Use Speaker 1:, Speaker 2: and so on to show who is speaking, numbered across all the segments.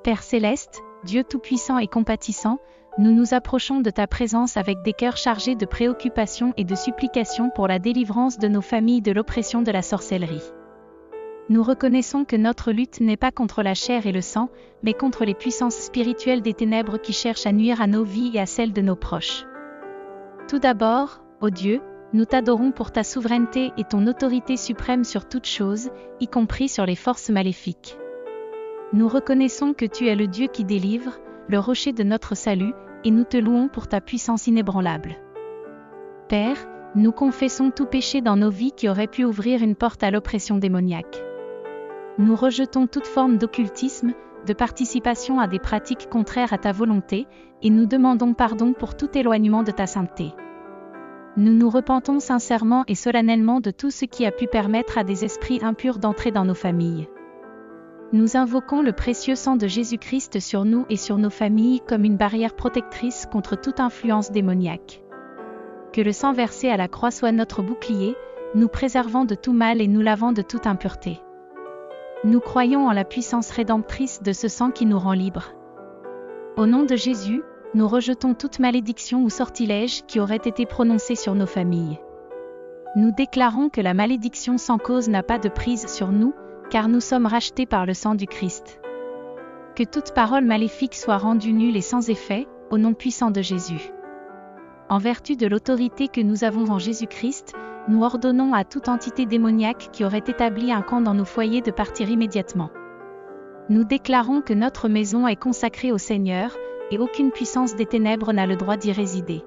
Speaker 1: Père céleste, Dieu tout-puissant et compatissant, nous nous approchons de ta présence avec des cœurs chargés de préoccupations et de supplications pour la délivrance de nos familles de l'oppression de la sorcellerie. Nous reconnaissons que notre lutte n'est pas contre la chair et le sang, mais contre les puissances spirituelles des ténèbres qui cherchent à nuire à nos vies et à celles de nos proches. Tout d'abord, ô Dieu, nous t'adorons pour ta souveraineté et ton autorité suprême sur toutes choses, y compris sur les forces maléfiques. Nous reconnaissons que tu es le Dieu qui délivre, le rocher de notre salut, et nous te louons pour ta puissance inébranlable. Père, nous confessons tout péché dans nos vies qui aurait pu ouvrir une porte à l'oppression démoniaque. Nous rejetons toute forme d'occultisme, de participation à des pratiques contraires à ta volonté, et nous demandons pardon pour tout éloignement de ta sainteté. Nous nous repentons sincèrement et solennellement de tout ce qui a pu permettre à des esprits impurs d'entrer dans nos familles. Nous invoquons le précieux sang de Jésus-Christ sur nous et sur nos familles comme une barrière protectrice contre toute influence démoniaque. Que le sang versé à la croix soit notre bouclier, nous préservant de tout mal et nous lavant de toute impureté. Nous croyons en la puissance rédemptrice de ce sang qui nous rend libres. Au nom de Jésus, nous rejetons toute malédiction ou sortilège qui aurait été prononcée sur nos familles. Nous déclarons que la malédiction sans cause n'a pas de prise sur nous, car nous sommes rachetés par le sang du Christ. Que toute parole maléfique soit rendue nulle et sans effet, au nom puissant de Jésus. En vertu de l'autorité que nous avons en Jésus-Christ, nous ordonnons à toute entité démoniaque qui aurait établi un camp dans nos foyers de partir immédiatement. Nous déclarons que notre maison est consacrée au Seigneur, et aucune puissance des ténèbres n'a le droit d'y résider.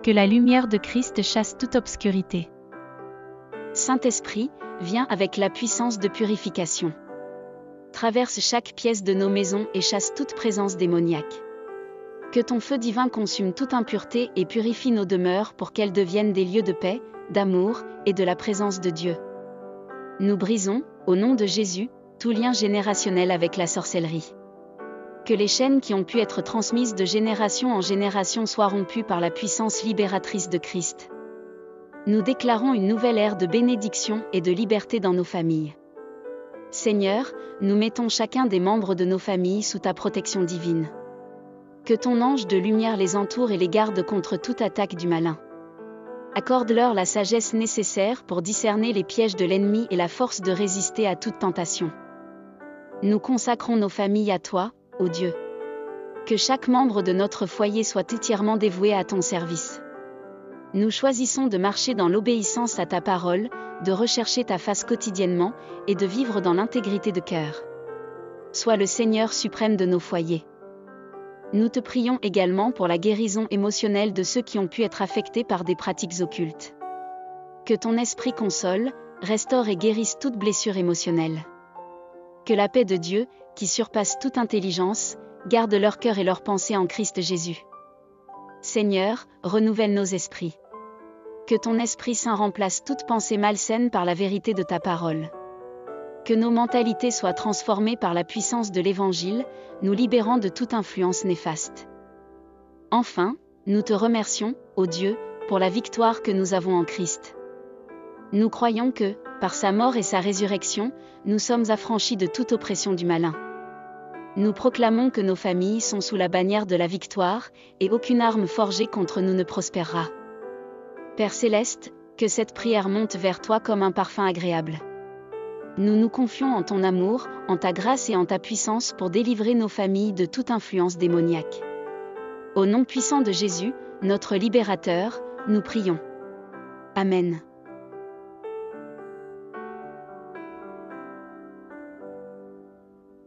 Speaker 1: Que la lumière de Christ chasse toute obscurité.
Speaker 2: Saint-Esprit, viens avec la puissance de purification. Traverse chaque pièce de nos maisons et chasse toute présence démoniaque. Que ton feu divin consume toute impureté et purifie nos demeures pour qu'elles deviennent des lieux de paix, d'amour et de la présence de Dieu. Nous brisons, au nom de Jésus, tout lien générationnel avec la sorcellerie. Que les chaînes qui ont pu être transmises de génération en génération soient rompues par la puissance libératrice de Christ. Nous déclarons une nouvelle ère de bénédiction et de liberté dans nos familles. Seigneur, nous mettons chacun des membres de nos familles sous ta protection divine. Que ton ange de lumière les entoure et les garde contre toute attaque du malin. Accorde-leur la sagesse nécessaire pour discerner les pièges de l'ennemi et la force de résister à toute tentation. Nous consacrons nos familles à toi, ô Dieu. Que chaque membre de notre foyer soit entièrement dévoué à ton service. Nous choisissons de marcher dans l'obéissance à ta parole, de rechercher ta face quotidiennement, et de vivre dans l'intégrité de cœur. Sois le Seigneur suprême de nos foyers. Nous te prions également pour la guérison émotionnelle de ceux qui ont pu être affectés par des pratiques occultes. Que ton esprit console, restaure et guérisse toute blessure émotionnelle. Que la paix de Dieu, qui surpasse toute intelligence, garde leur cœur et leurs pensées en Christ Jésus. Seigneur, renouvelle nos esprits. Que ton Esprit Saint remplace toute pensée malsaine par la vérité de ta parole. Que nos mentalités soient transformées par la puissance de l'Évangile, nous libérant de toute influence néfaste. Enfin, nous te remercions, ô Dieu, pour la victoire que nous avons en Christ. Nous croyons que, par sa mort et sa résurrection, nous sommes affranchis de toute oppression du malin. Nous proclamons que nos familles sont sous la bannière de la victoire, et aucune arme forgée contre nous ne prospérera. Père céleste, que cette prière monte vers toi comme un parfum agréable. Nous nous confions en ton amour, en ta grâce et en ta puissance pour délivrer nos familles de toute influence démoniaque. Au nom puissant de Jésus, notre libérateur, nous prions. Amen.